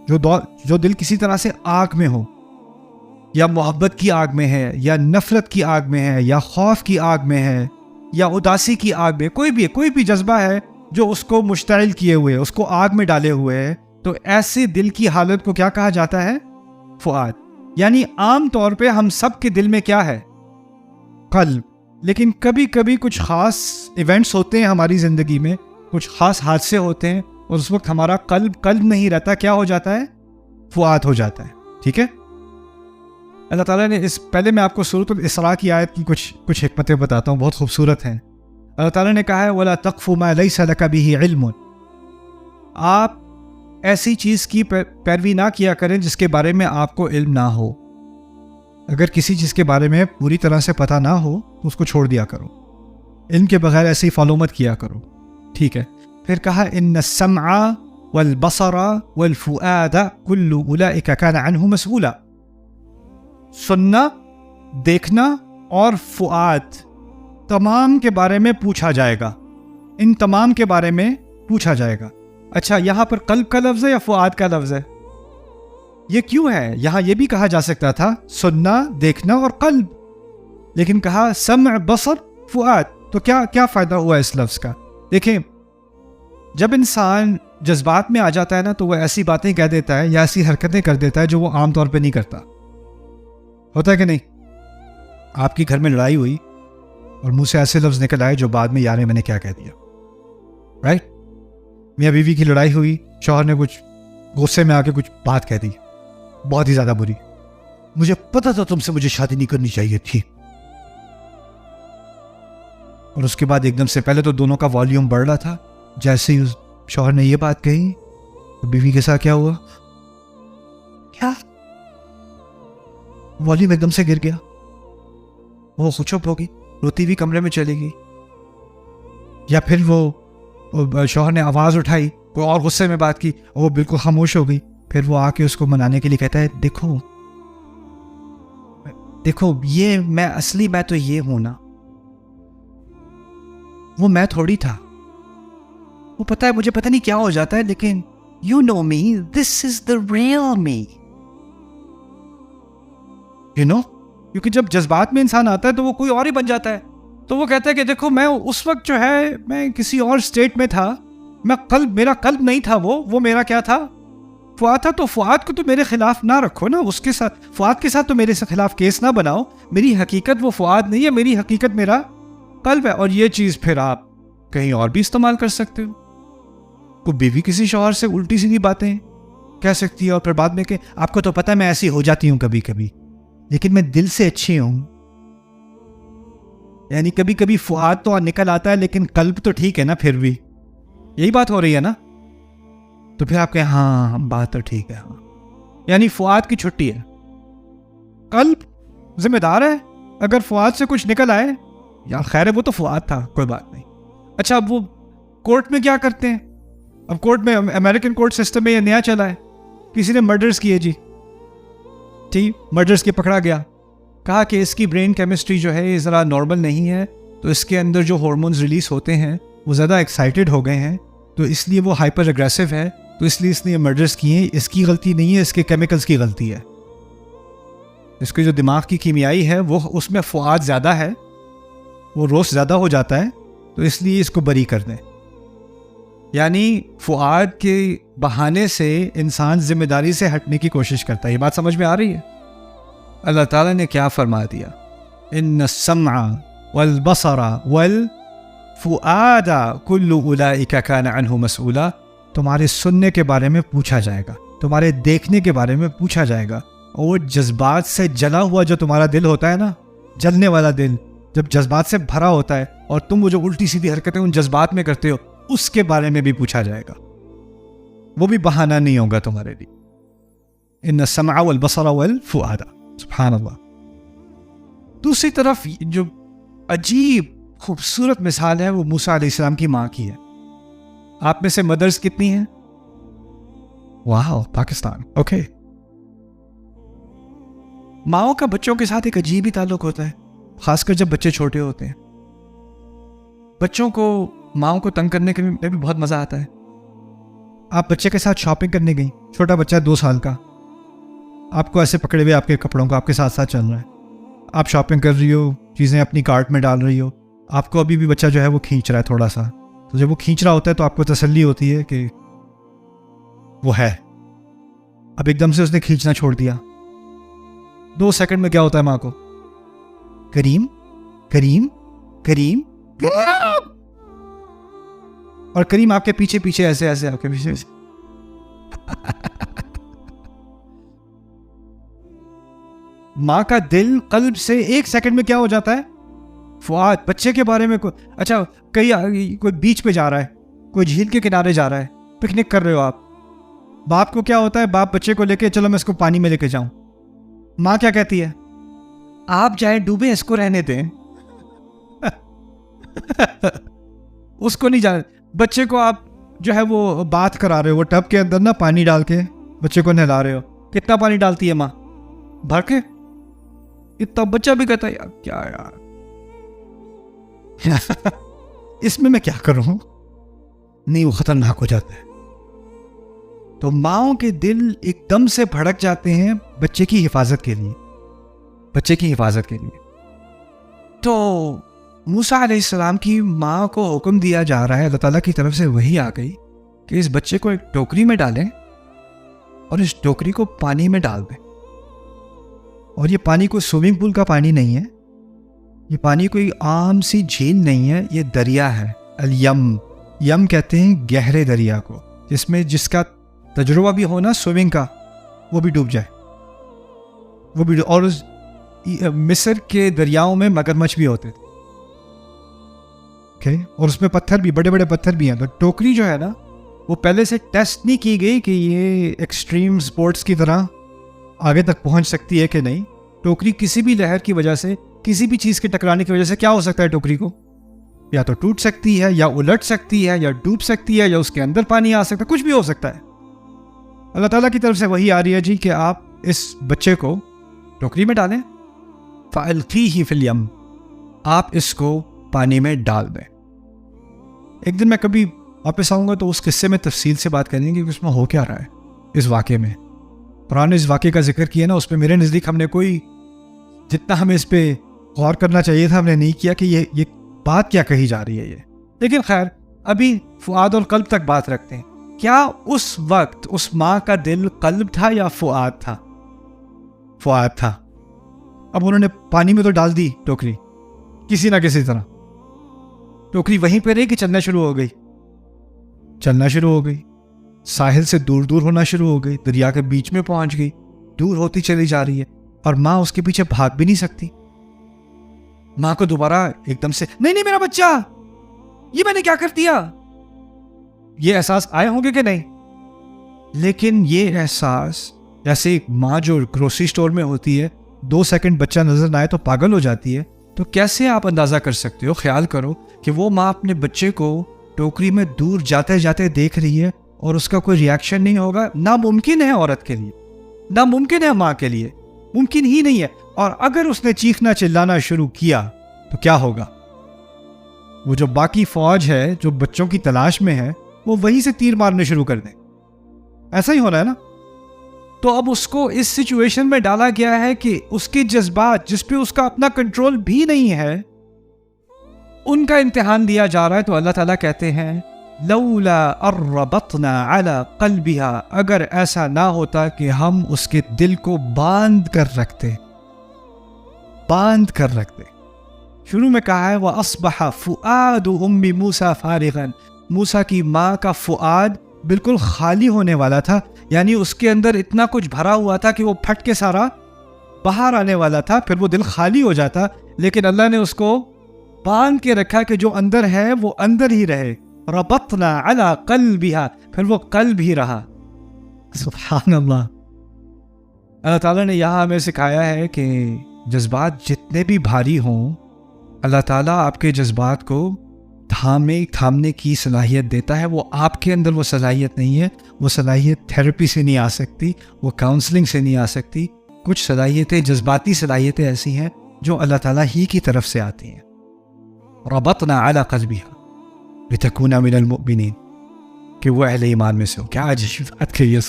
جو دل کسی طرح سے آگ میں ہو، یا محبت کی آگ میں ہے، یا نفرت کی آگ میں ہے، یا خوف کی آگ میں ہے، یا اداسی کی آگ میں، کوئی بھی جذبہ ہے جو اس کو مشتعل کیے ہوئے، اس کو آگ میں ڈالے ہوئے ہے، تو ایسے دل کی حالت کو کیا کہا جاتا ہے؟ فؤاد. یعنی عام طور پہ ہم سب کے دل میں کیا ہے؟ قلب. لیکن کبھی کبھی کچھ خاص ایونٹس ہوتے ہیں ہماری زندگی میں، کچھ خاص حادثے ہوتے ہیں، اور اس وقت ہمارا قلب نہیں رہتا، کیا ہو جاتا ہے؟ فؤاد ہو جاتا ہے. ٹھیک ہے. اللہ تعالیٰ نے پہلے میں آپ کو سورۃ الاسراء کی آیت کی کچھ حکمتیں بتاتا ہوں، بہت خوبصورت ہیں. اللہ تعالیٰ نے کہا ہے وَلَا تَقْفُ مَا لَيْسَ لَكَ بِهِ عِلْمٌ. آپ ایسی چیز کی پیروی نہ کیا کریں جس کے بارے میں آپ کو علم نہ ہو. اگر کسی چیز کے بارے میں پوری طرح سے پتہ نہ ہو تو اس کو چھوڑ دیا کرو، علم کے بغیر ایسے ہی فالو مت کیا کرو. ٹھیک ہے. پھر کہا ان السمع والبصر والفؤاد كل اولئک کان عنہ مسئولا. سننا، دیکھنا اور فؤاد تمام کے بارے میں پوچھا جائے گا. ان تمام کے بارے میں پوچھا جائے گا. اچھا، یہاں پر قلب کا لفظ ہے یا فؤاد کا لفظ ہے؟ یہ کیوں ہے؟ یہاں یہ بھی کہا جا سکتا تھا سننا، دیکھنا اور قلب، لیکن کہا سمع، بصر، فؤاد. تو کیا فائدہ ہوا اس لفظ کا؟ دیکھیں، جب انسان جذبات میں آ جاتا ہے نا تو وہ ایسی باتیں کہہ دیتا ہے یا ایسی حرکتیں کر دیتا ہے جو وہ عام طور پہ نہیں کرتا. ہوتا ہے کہ نہیں؟ آپ کی گھر میں لڑائی ہوئی اور منہ سے ایسے لفظ نکل آئے جو بعد میں یار میں نے کیا کہہ دیا. رائٹ؟ میاں بیوی کی لڑائی ہوئی، شوہر نے کچھ غصے میں آ کے کچھ بات کہہ دی بہت ہی زیادہ بری. مجھے پتا تھا تم سے مجھے شادی نہیں کرنی چاہیے تھی. اور اس کے بعد ایک دم سے پہلے تو دونوں کا والیوم بڑھ رہا تھا. جیسے ہی شوہر نے یہ بات کہی تو بیوی کے ساتھ کیا ہوا؟ کیا والیوم ایک دم سے گر گیا. وہ چپ ہوگی، روتی ہوئی کمرے میں چلے گی. یا پھر وہ شوہر نے آواز اٹھائی، کوئی اور غصے میں بات کی، وہ بالکل خاموش ہو گئی. پھر وہ آ کے اس کو منانے کے لیے کہتا ہے دیکھو یہ میں تو یہ ہوں نا، وہ میں تھوڑی تھا. وہ پتہ ہے مجھے پتہ نہیں کیا ہو جاتا ہے، لیکن you know me, this is the real me. You know, کیونکہ جب جذبات میں انسان آتا ہے تو وہ کوئی اور ہی بن جاتا ہے. تو وہ کہتا ہے کہ دیکھو میں اس وقت جو ہے میں کسی اور اسٹیٹ میں تھا، میرا قلب نہیں تھا، وہ میرا کیا تھا؟ فؤاد تھا. تو فؤاد کو تو میرے خلاف نہ رکھو نا، اس کے ساتھ فؤاد کے ساتھ تو میرے خلاف کیس نہ بناؤ. میری حقیقت وہ فؤاد نہیں ہے، میری حقیقت میرا قلب ہے. اور یہ چیز پھر آپ کہیں اور بھی استعمال کر سکتے ہو. کوئی بیوی کسی شوہر سے الٹی سیدھی باتیں کہہ سکتی ہے اور پھر بعد میں کہ آپ کو تو پتہ ہے میں ایسی ہو جاتی ہوں کبھی کبھی، لیکن میں دل سے اچھی ہوں. یعنی کبھی کبھی فؤاد تو نکل آتا ہے لیکن قلب تو ٹھیک ہے نا. پھر بھی یہی بات ہو رہی ہے نا. تو پھر آپ کہیں ہاں بات تو ٹھیک ہے. ہاں، یعنی فؤاد کی چھٹی ہے، قلب ذمہ دار ہے. اگر فؤاد سے کچھ نکل آئے یا خیر ہے، وہ تو فؤاد تھا، کوئی بات نہیں. اچھا، اب وہ کورٹ میں کیا کرتے ہیں؟ اب کورٹ میں امریکن کورٹ سسٹم میں یہ نیا چلا ہے، کسی نے مرڈرز کیے جی، ٹھیک، مرڈرز کے پکڑا گیا. کہا کہ اس کی برین کیمسٹری جو ہے یہ ذرا نارمل نہیں ہے، تو اس کے اندر جو ہارمونز ریلیز ہوتے ہیں وہ زیادہ ایکسائٹیڈ ہو گئے ہیں، تو اس لیے وہ ہائپر اگریسو ہے، تو اس لیے اس نے یہ مرڈرز کیے ہیں. اس کی غلطی نہیں ہے، اس کے کیمیکلز کی غلطی ہے. اس کے جو دماغ کی کیمیائی ہے وہ اس میں فؤاد زیادہ ہے، وہ روش زیادہ ہو جاتا ہے، تو اس لیے اس کو بری کر دیں. یعنی فؤاد کے بہانے سے انسان ذمہ داری سے ہٹنے کی کوشش کرتا ہے. یہ بات سمجھ میں آ رہی ہے؟ اللہ تعالیٰ نے کیا فرما دیا؟ ان السمع والبصر والفؤاد كل اولئک کان عنہ مسئولا. تمہارے سننے کے بارے میں پوچھا جائے گا، تمہارے دیکھنے کے بارے میں پوچھا جائے گا. اور جذبات سے جلا ہوا جو تمہارا دل ہوتا ہے نا، جلنے والا دل، جب جذبات سے بھرا ہوتا ہے اور تم وہ جو الٹی سیدھی حرکتیں ان جذبات میں کرتے ہو، اس کے بارے میں بھی پوچھا جائے گا. وہ بھی بہانہ نہیں ہوگا تمہارے لیے. ان السمع والبصر والفؤاد. سبحان اللہ. دوسری طرف جو عجیب خوبصورت مثال ہے وہ موسیٰ علیہ السلام کی ماں کی ہے. آپ میں سے مدرز کتنی ہیں؟ واو، پاکستان. اوکے. ماؤں کا بچوں کے ساتھ ایک عجیب ہی تعلق ہوتا ہے، خاص کر جب بچے چھوٹے ہوتے ہیں. بچوں کو ماؤں کو تنگ کرنے کے میں بھی بہت مزہ آتا ہے. آپ بچے کے ساتھ شاپنگ کرنے گئی, چھوٹا بچہ 2 سال کا, آپ کو ایسے پکڑے ہوئے آپ کے کپڑوں کو آپ کے ساتھ ساتھ چل رہا ہے, آپ شاپنگ کر رہی ہو, چیزیں اپنی کارٹ میں ڈال رہی ہو, آپ کو ابھی بھی بچہ جو ہے وہ کھینچ رہا ہے تھوڑا سا, تو جب وہ کھینچ رہا ہوتا ہے تو آپ کو تسلی ہوتی ہے کہ وہ ہے. اب ایک دم سے اس نے کھینچنا چھوڑ دیا, 2 سیکنڈ میں کیا ہوتا ہے ماں کو, کریم کریم کریم, اور کریم آپ کے پیچھے پیچھے ایسے ایسے آپ کے پیچھے ایسے. ماں کا دل قلب سے 1 سیکنڈ میں کیا ہو جاتا ہے, فؤاد. بچے کے بارے میں اچھا کوئی بیچ پہ جا رہا ہے, کوئی جھیل کے کنارے جا رہا ہے, پکنک کر رہے ہو آپ, باپ کو کیا ہوتا ہے, باپ بچے کو لے کے چلو میں اس کو پانی میں لے کے جاؤں, ماں کیا کہتی ہے, آپ جائیں ڈوبے, اس کو رہنے دیں. اس کو نہیں جانے. بچے کو آپ جو ہے وہ بات کرا رہے ہو, وہ ٹب کے اندر نا پانی ڈال کے بچے کو نہلا رہے ہو, کتنا پانی ڈالتی ہے ماں, بھر کے اتنا. بچہ بھی کہتا ہے یار کیا یار اس میں کیا کروں, نہیں وہ خطرناک ہو جاتا ہے. تو ماؤں کے دل ایک دم سے بھڑک جاتے ہیں بچے کی حفاظت کے لیے, بچے کی حفاظت کے لیے. تو موسیٰ علیہ السلام کی ماں کو حکم دیا جا رہا ہے, اللہ تعالیٰ کی طرف سے وحی آ گئی کہ اس بچے کو ایک ٹوکری میں ڈالیں اور اس ٹوکری کو پانی میں ڈال دیں. اور یہ پانی کوئی سوئمنگ پول کا پانی نہیں ہے, یہ پانی کوئی عام سی جھیل نہیں ہے, یہ دریا ہے. الیم, یم کہتے ہیں گہرے دریا کو, جس کا تجربہ بھی ہونا سوئمنگ کا, وہ بھی ڈوب جائے, وہ بھی. اور اس مصر کے دریاؤں میں مگرمچھ بھی ہوتے تھے, اور اس میں پتھر بھی, بڑے بڑے پتھر بھی ہیں. تو ٹوکری جو ہے نا وہ پہلے سے ٹیسٹ نہیں کی گئی کہ یہ ایکسٹریم سپورٹس کی طرح آگے تک پہنچ سکتی ہے کہ نہیں. ٹوکری کسی بھی لہر کی وجہ سے, کسی بھی چیز کے ٹکرانے کی وجہ سے کیا ہو سکتا ہے, ٹوکری کو یا تو ٹوٹ سکتی ہے, یا الٹ سکتی ہے, یا ڈوب سکتی ہے, یا اس کے اندر پانی آ سکتا ہے, کچھ بھی ہو سکتا ہے. اللہ تعالیٰ کی طرف سے وہی آ رہی ہے جی کہ آپ اس بچے کو ٹوکری میں ڈالیں, فَأَلْقِيهِ فِي الْيَمِّ, آپ اس کو پانی میں ڈال دیں. ایک دن میں کبھی واپس آؤں گا تو اس قصے میں تفصیل سے بات کریں گے کہ اس میں ہو کیا رہا ہے. اس واقعے میں قرآن نے اس واقعے کا ذکر کیا نا, اس پہ میرے نزدیک ہم نے کوئی جتنا ہمیں اس پہ غور کرنا چاہیے تھا ہم نے نہیں کیا کہ یہ بات کیا کہی جا رہی ہے یہ. لیکن خیر ابھی فؤاد اور قلب تک بات رکھتے ہیں. کیا اس وقت اس ماں کا دل قلب تھا یا فؤاد تھا؟ فؤاد تھا. اب انہوں نے پانی میں تو ڈال دی ٹوکری کسی نہ کسی طرح, ٹوکری وہیں پہ رہی کہ چلنا شروع ہو گئی, چلنا شروع ہو گئی, ساحل سے دور دور ہونا شروع ہو گئی, دریا کے بیچ میں پہنچ گئی, دور ہوتی چلی جا رہی ہے, اور ماں اس کے پیچھے بھاگ بھی نہیں سکتی. ماں کو دوبارہ ایک دم سے نہیں میرا بچہ, یہ میں نے کیا کر دیا, یہ احساس آئے ہوں گے کہ نہیں. لیکن یہ احساس جیسے ایک ماں جو گروسری سٹور میں ہوتی ہے 2 سیکنڈ بچہ نظر نہ آئے تو پاگل ہو جاتی ہے, تو کیسے آپ اندازہ کر سکتے ہو, خیال کرو کہ وہ ماں اپنے بچے کو ٹوکری میں دور جاتے جاتے دیکھ رہی ہے اور اس کا کوئی ریاکشن نہیں ہوگا. ناممکن ہے عورت کے لیے, ناممکن ہے ماں کے لیے, ممکن ہی نہیں ہے. اور اگر اس نے چیخنا چلانا شروع کیا تو کیا ہوگا, وہ جو باقی فوج ہے جو بچوں کی تلاش میں ہے وہ وہیں سے تیر مارنے شروع کر دیں. ایسا ہی ہونا ہے نا. تو اب اس کو اس سچویشن میں ڈالا گیا ہے کہ اس کے جذبات جس پہ اس کا اپنا کنٹرول بھی نہیں ہے, ان کا امتحان دیا جا رہا ہے. تو اللہ تعالیٰ کہتے ہیں لولا اربطنا علی قلبها, اگر ایسا نہ ہوتا کہ ہم اس کے دل کو باندھ کر رکھتے. شروع میں کہا ہے وَأَصْبَحَ فُؤَادُ أُمِّ مُوسَى فَارِغًا, موسیٰ کی ماں کا فؤاد بالکل خالی ہونے والا تھا, یعنی اس کے اندر اتنا کچھ بھرا ہوا تھا کہ وہ پھٹ کے سارا باہر آنے والا تھا, پھر وہ دل خالی ہو جاتا. لیکن اللہ نے اس کو باندھ کے رکھا کہ جو اندر ہے وہ اندر ہی رہے. ربطنا علی قلبها, پھر وہ قلب ہی رہا. سبحان اللہ. اللہ تعالیٰ نے یہاں ہمیں سکھایا ہے کہ جذبات جتنے بھی بھاری ہوں, اللہ تعالیٰ آپ کے جذبات کو تھامنے کی صلاحیت دیتا ہے. وہ آپ کے اندر وہ صلاحیت نہیں ہے, وہ صلاحیت تھیراپی سے نہیں آ سکتی, وہ کاؤنسلنگ سے نہیں آ سکتی. کچھ صلاحیتیں, جذباتی صلاحیتیں ایسی ہیں جو اللہ تعالیٰ ہی کی طرف سے آتی ہیں. ربطنا علی قلبها لتکون من المؤمنین. کہ وہ اہل ایمان میں سے ہو. کیا عجیب بات کہی ہے.